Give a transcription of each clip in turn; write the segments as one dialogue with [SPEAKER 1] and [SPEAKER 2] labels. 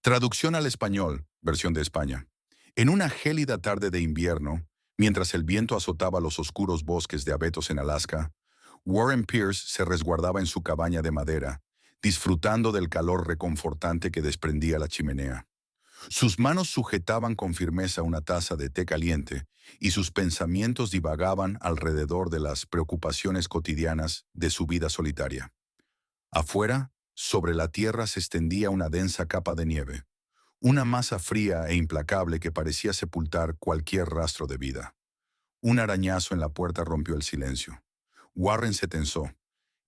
[SPEAKER 1] Traducción al español, versión de España. En una gélida tarde de invierno, mientras el viento azotaba los oscuros bosques de abetos en Alaska, Warren Pierce se resguardaba en su cabaña de madera, disfrutando del calor reconfortante que desprendía la chimenea. Sus manos sujetaban con firmeza una taza de té caliente y sus pensamientos divagaban alrededor de las preocupaciones cotidianas de su vida solitaria. Afuera, sobre la tierra se extendía una densa capa de nieve, una masa fría e implacable que parecía sepultar cualquier rastro de vida. Un arañazo en la puerta rompió el silencio. Warren se tensó.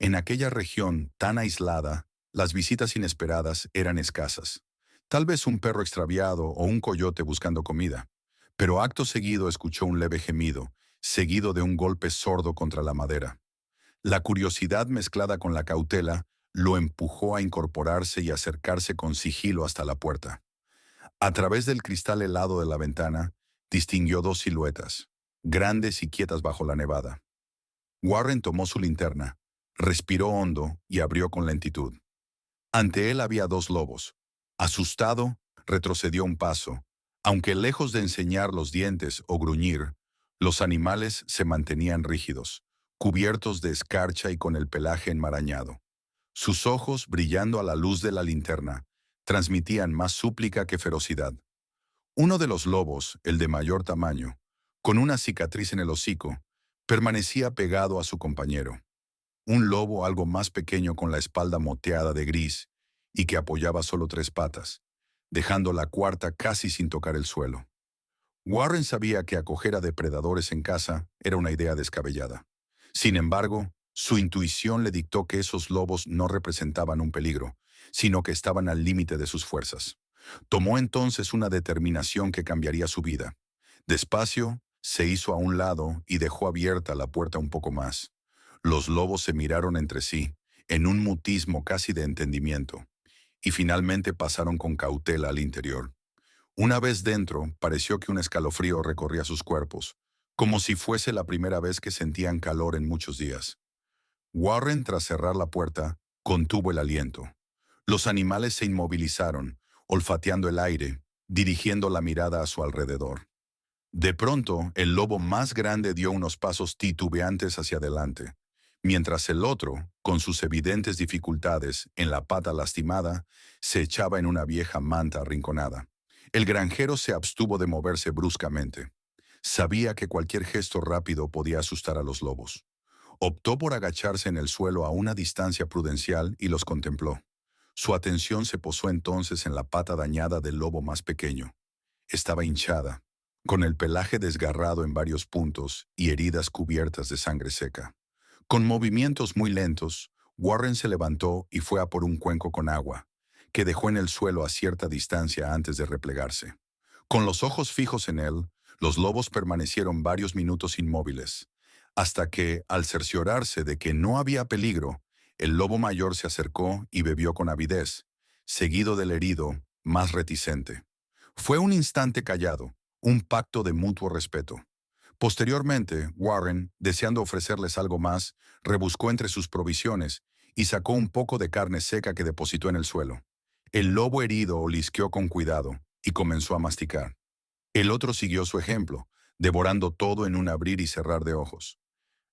[SPEAKER 1] En aquella región tan aislada, las visitas inesperadas eran escasas. Tal vez un perro extraviado o un coyote buscando comida. Pero acto seguido escuchó un leve gemido, seguido de un golpe sordo contra la madera. La curiosidad mezclada con la cautela lo empujó a incorporarse y acercarse con sigilo hasta la puerta. A través del cristal helado de la ventana, distinguió dos siluetas, grandes y quietas bajo la nevada. Warren tomó su linterna, respiró hondo y abrió con lentitud. Ante él había dos lobos. Asustado, retrocedió un paso. Aunque lejos de enseñar los dientes o gruñir, los animales se mantenían rígidos, cubiertos de escarcha y con el pelaje enmarañado. Sus ojos, brillando a la luz de la linterna, transmitían más súplica que ferocidad. Uno de los lobos, el de mayor tamaño, con una cicatriz en el hocico, permanecía pegado a su compañero. Un lobo algo más pequeño con la espalda moteada de gris y que apoyaba solo tres patas, dejando la cuarta casi sin tocar el suelo. Warren sabía que acoger a depredadores en casa era una idea descabellada. Sin embargo, su intuición le dictó que esos lobos no representaban un peligro, sino que estaban al límite de sus fuerzas. Tomó entonces una determinación que cambiaría su vida. Despacio, se hizo a un lado y dejó abierta la puerta un poco más. Los lobos se miraron entre sí, en un mutismo casi de entendimiento, y finalmente pasaron con cautela al interior. Una vez dentro, pareció que un escalofrío recorría sus cuerpos, como si fuese la primera vez que sentían calor en muchos días. Warren, tras cerrar la puerta, contuvo el aliento. Los animales se inmovilizaron, olfateando el aire, dirigiendo la mirada a su alrededor. De pronto, el lobo más grande dio unos pasos titubeantes hacia adelante, mientras el otro, con sus evidentes dificultades en la pata lastimada, se echaba en una vieja manta arrinconada. El granjero se abstuvo de moverse bruscamente. Sabía que cualquier gesto rápido podía asustar a los lobos. Optó por agacharse en el suelo a una distancia prudencial y los contempló. Su atención se posó entonces en la pata dañada del lobo más pequeño. Estaba hinchada, con el pelaje desgarrado en varios puntos y heridas cubiertas de sangre seca. Con movimientos muy lentos, Warren se levantó y fue a por un cuenco con agua, que dejó en el suelo a cierta distancia antes de replegarse. Con los ojos fijos en él, los lobos permanecieron varios minutos inmóviles, hasta que, al cerciorarse de que no había peligro, el lobo mayor se acercó y bebió con avidez, seguido del herido, más reticente. Fue un instante callado, un pacto de mutuo respeto. Posteriormente, Warren, deseando ofrecerles algo más, rebuscó entre sus provisiones y sacó un poco de carne seca que depositó en el suelo. El lobo herido olisqueó con cuidado y comenzó a masticar. El otro siguió su ejemplo, devorando todo en un abrir y cerrar de ojos.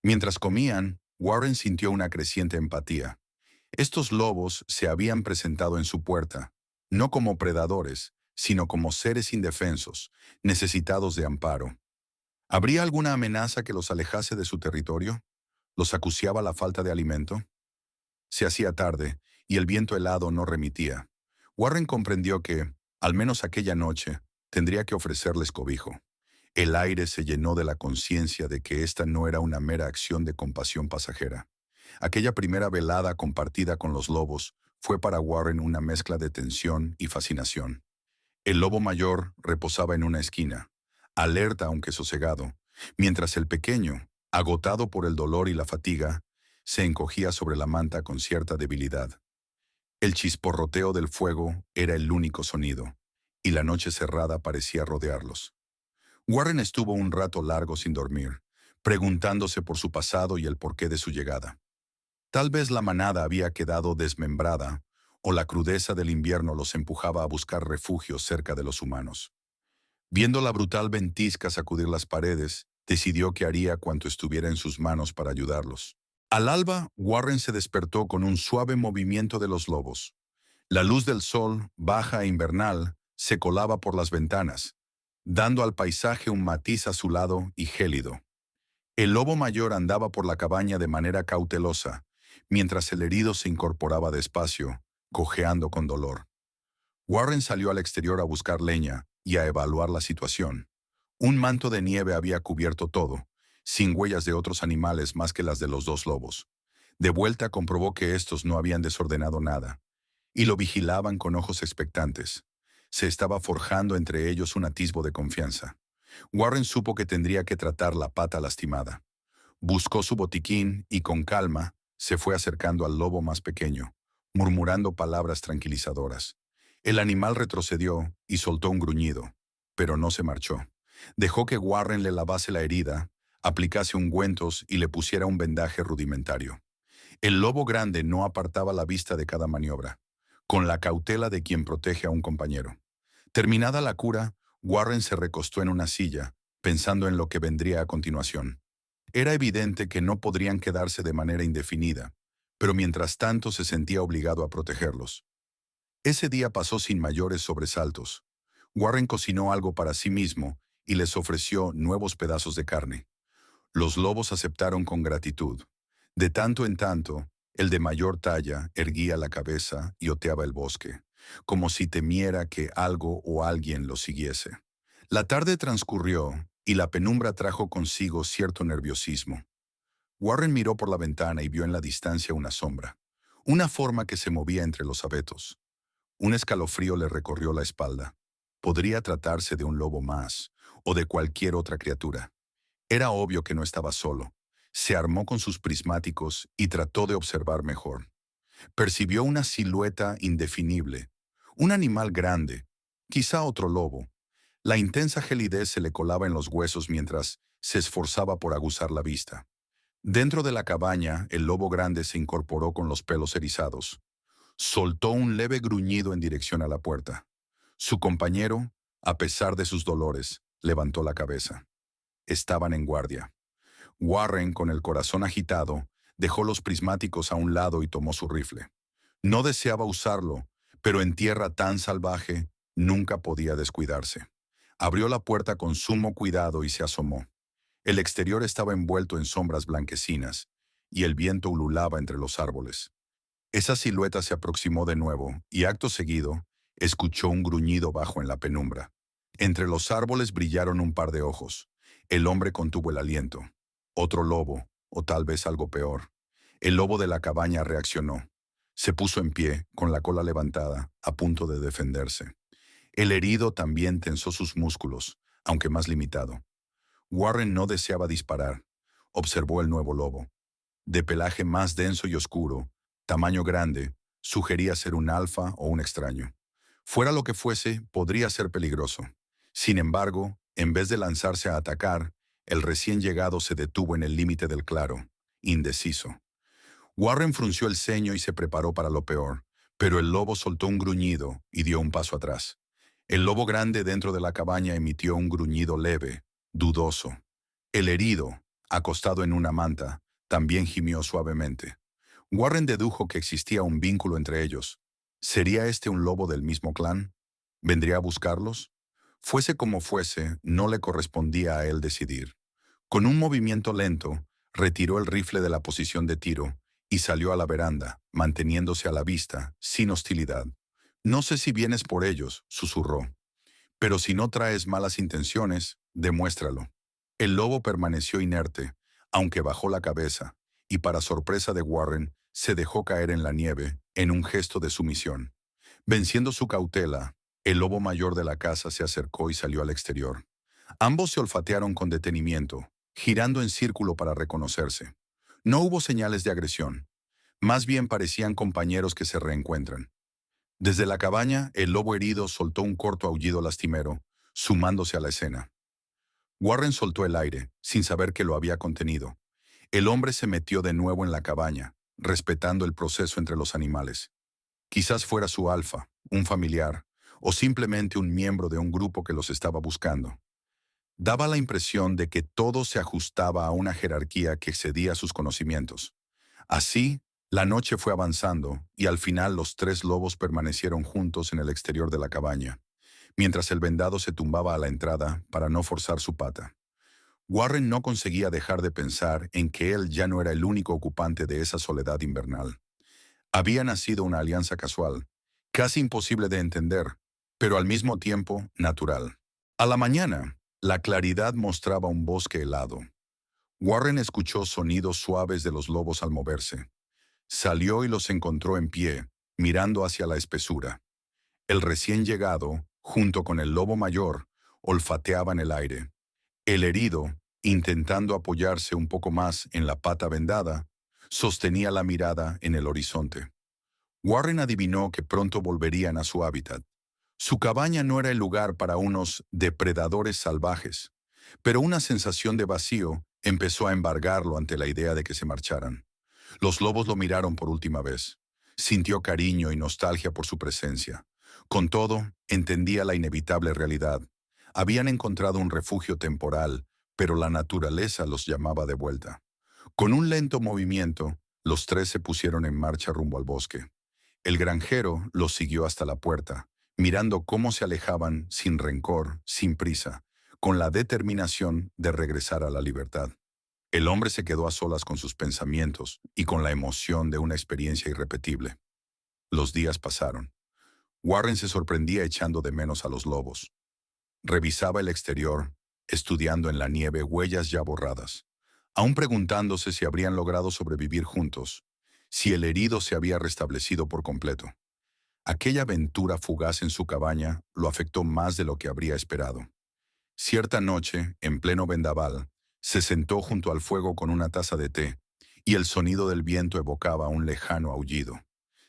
[SPEAKER 1] Mientras comían, Warren sintió una creciente empatía. Estos lobos se habían presentado en su puerta, no como predadores, sino como seres indefensos, necesitados de amparo. ¿Habría alguna amenaza que los alejase de su territorio? ¿Los acuciaba la falta de alimento? Se hacía tarde, y el viento helado no remitía. Warren comprendió que, al menos aquella noche, tendría que ofrecerles cobijo. El aire se llenó de la conciencia de que esta no era una mera acción de compasión pasajera. Aquella primera velada compartida con los lobos fue para Warren una mezcla de tensión y fascinación. El lobo mayor reposaba en una esquina, alerta aunque sosegado, mientras el pequeño, agotado por el dolor y la fatiga, se encogía sobre la manta con cierta debilidad. El chisporroteo del fuego era el único sonido, y la noche cerrada parecía rodearlos. Warren estuvo un rato largo sin dormir, preguntándose por su pasado y el porqué de su llegada. Tal vez la manada había quedado desmembrada, o la crudeza del invierno los empujaba a buscar refugio cerca de los humanos. Viendo la brutal ventisca sacudir las paredes, decidió que haría cuanto estuviera en sus manos para ayudarlos. Al alba, Warren se despertó con un suave movimiento de los lobos. La luz del sol, baja e invernal, se colaba por las ventanas, dando al paisaje un matiz azulado y gélido. El lobo mayor andaba por la cabaña de manera cautelosa, mientras el herido se incorporaba despacio, cojeando con dolor. Warren salió al exterior a buscar leña y a evaluar la situación. Un manto de nieve había cubierto todo, sin huellas de otros animales más que las de los dos lobos. De vuelta comprobó que estos no habían desordenado nada, y lo vigilaban con ojos expectantes. Se estaba forjando entre ellos un atisbo de confianza. Warren supo que tendría que tratar la pata lastimada. Buscó su botiquín y con calma se fue acercando al lobo más pequeño, murmurando palabras tranquilizadoras. El animal retrocedió y soltó un gruñido, pero no se marchó. Dejó que Warren le lavase la herida, aplicase ungüentos y le pusiera un vendaje rudimentario. El lobo grande no apartaba la vista de cada maniobra, con la cautela de quien protege a un compañero. Terminada la cura, Warren se recostó en una silla, pensando en lo que vendría a continuación. Era evidente que no podrían quedarse de manera indefinida, pero mientras tanto se sentía obligado a protegerlos. Ese día pasó sin mayores sobresaltos. Warren cocinó algo para sí mismo y les ofreció nuevos pedazos de carne. Los lobos aceptaron con gratitud. De tanto en tanto, el de mayor talla erguía la cabeza y oteaba el bosque, como si temiera que algo o alguien lo siguiese. La tarde transcurrió y la penumbra trajo consigo cierto nerviosismo. Warren miró por la ventana y vio en la distancia una sombra, una forma que se movía entre los abetos. Un escalofrío le recorrió la espalda. Podría tratarse de un lobo más, o de cualquier otra criatura. Era obvio que no estaba solo. Se armó con sus prismáticos y trató de observar mejor. Percibió una silueta indefinible, un animal grande, quizá otro lobo. La intensa gelidez se le colaba en los huesos mientras se esforzaba por aguzar la vista. Dentro de la cabaña, el lobo grande se incorporó con los pelos erizados. Soltó un leve gruñido en dirección a la puerta. Su compañero, a pesar de sus dolores, levantó la cabeza. Estaban en guardia. Warren, con el corazón agitado, dejó los prismáticos a un lado y tomó su rifle. No deseaba usarlo, pero en tierra tan salvaje nunca podía descuidarse. Abrió la puerta con sumo cuidado y se asomó. El exterior estaba envuelto en sombras blanquecinas, y el viento ululaba entre los árboles. Esa silueta se aproximó de nuevo, y acto seguido, escuchó un gruñido bajo en la penumbra. Entre los árboles brillaron un par de ojos. El hombre contuvo el aliento. Otro lobo, o tal vez algo peor. El lobo de la cabaña reaccionó. Se puso en pie, con la cola levantada, a punto de defenderse. El herido también tensó sus músculos, aunque más limitado. Warren no deseaba disparar. Observó el nuevo lobo. De pelaje más denso y oscuro, tamaño grande, sugería ser un alfa o un extraño. Fuera lo que fuese, podría ser peligroso. Sin embargo, en vez de lanzarse a atacar, el recién llegado se detuvo en el límite del claro, indeciso. Warren frunció el ceño y se preparó para lo peor, pero el lobo soltó un gruñido y dio un paso atrás. El lobo grande dentro de la cabaña emitió un gruñido leve, dudoso. El herido, acostado en una manta, también gimió suavemente. Warren dedujo que existía un vínculo entre ellos. ¿Sería este un lobo del mismo clan? ¿Vendría a buscarlos? Fuese como fuese, no le correspondía a él decidir. Con un movimiento lento, retiró el rifle de la posición de tiro y salió a la veranda, manteniéndose a la vista, sin hostilidad. «No sé si vienes por ellos», susurró. «Pero si no traes malas intenciones, demuéstralo». El lobo permaneció inerte, aunque bajó la cabeza, y para sorpresa de Warren, se dejó caer en la nieve, en un gesto de sumisión. Venciendo su cautela, el lobo mayor de la casa se acercó y salió al exterior. Ambos se olfatearon con detenimiento, girando en círculo para reconocerse. No hubo señales de agresión. Más bien parecían compañeros que se reencuentran. Desde la cabaña, el lobo herido soltó un corto aullido lastimero, sumándose a la escena. Warren soltó el aire, sin saber que lo había contenido. El hombre se metió de nuevo en la cabaña, respetando el proceso entre los animales. Quizás fuera su alfa, un familiar, o simplemente un miembro de un grupo que los estaba buscando. Daba la impresión de que todo se ajustaba a una jerarquía que excedía sus conocimientos. Así, la noche fue avanzando y al final los tres lobos permanecieron juntos en el exterior de la cabaña, mientras el vendado se tumbaba a la entrada para no forzar su pata. Warren no conseguía dejar de pensar en que él ya no era el único ocupante de esa soledad invernal. Había nacido una alianza casual, casi imposible de entender, pero al mismo tiempo natural. A la mañana, la claridad mostraba un bosque helado. Warren escuchó sonidos suaves de los lobos al moverse. Salió y los encontró en pie, mirando hacia la espesura. El recién llegado, junto con el lobo mayor, olfateaban el aire. El herido, intentando apoyarse un poco más en la pata vendada, sostenía la mirada en el horizonte. Warren adivinó que pronto volverían a su hábitat. Su cabaña no era el lugar para unos depredadores salvajes, pero una sensación de vacío empezó a embargarlo ante la idea de que se marcharan. Los lobos lo miraron por última vez. Sintió cariño y nostalgia por su presencia. Con todo, entendía la inevitable realidad. Habían encontrado un refugio temporal, pero la naturaleza los llamaba de vuelta. Con un lento movimiento, los tres se pusieron en marcha rumbo al bosque. El granjero los siguió hasta la puerta, mirando cómo se alejaban sin rencor, sin prisa, con la determinación de regresar a la libertad. El hombre se quedó a solas con sus pensamientos y con la emoción de una experiencia irrepetible. Los días pasaron. Warren se sorprendía echando de menos a los lobos. Revisaba el exterior, estudiando en la nieve huellas ya borradas, aún preguntándose si habrían logrado sobrevivir juntos, si el herido se había restablecido por completo. Aquella aventura fugaz en su cabaña lo afectó más de lo que habría esperado. Cierta noche, en pleno vendaval, se sentó junto al fuego con una taza de té, y el sonido del viento evocaba un lejano aullido.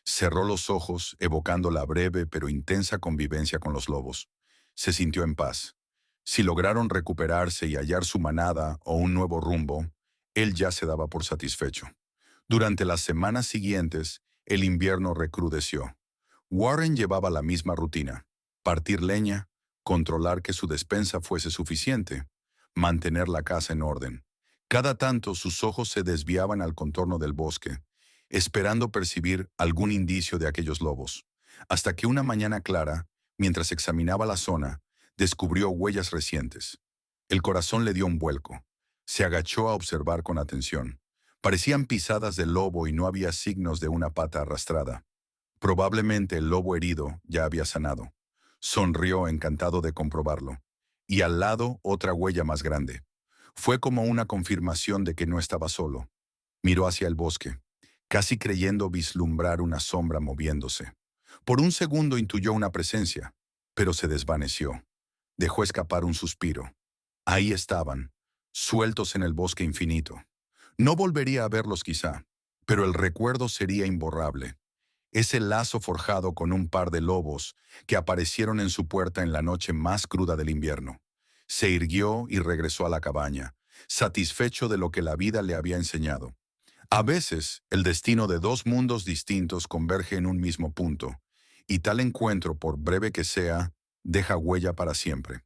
[SPEAKER 1] Cerró los ojos, evocando la breve pero intensa convivencia con los lobos. Se sintió en paz. Si lograron recuperarse y hallar su manada o un nuevo rumbo, él ya se daba por satisfecho. Durante las semanas siguientes, el invierno recrudeció. Warren llevaba la misma rutina: partir leña, controlar que su despensa fuese suficiente, mantener la casa en orden. Cada tanto sus ojos se desviaban al contorno del bosque, esperando percibir algún indicio de aquellos lobos, hasta que una mañana clara, mientras examinaba la zona, descubrió huellas recientes. El corazón le dio un vuelco. Se agachó a observar con atención. Parecían pisadas de lobo y no había signos de una pata arrastrada. Probablemente el lobo herido ya había sanado. Sonrió encantado de comprobarlo. Y al lado otra huella más grande. Fue como una confirmación de que no estaba solo. Miró hacia el bosque, casi creyendo vislumbrar una sombra moviéndose. Por un segundo intuyó una presencia, pero se desvaneció. Dejó escapar un suspiro. Ahí estaban, sueltos en el bosque infinito. No volvería a verlos quizá, pero el recuerdo sería imborrable. Ese lazo forjado con un par de lobos que aparecieron en su puerta en la noche más cruda del invierno. Se irguió y regresó a la cabaña, satisfecho de lo que la vida le había enseñado. A veces, el destino de dos mundos distintos converge en un mismo punto, y tal encuentro, por breve que sea, deja huella para siempre.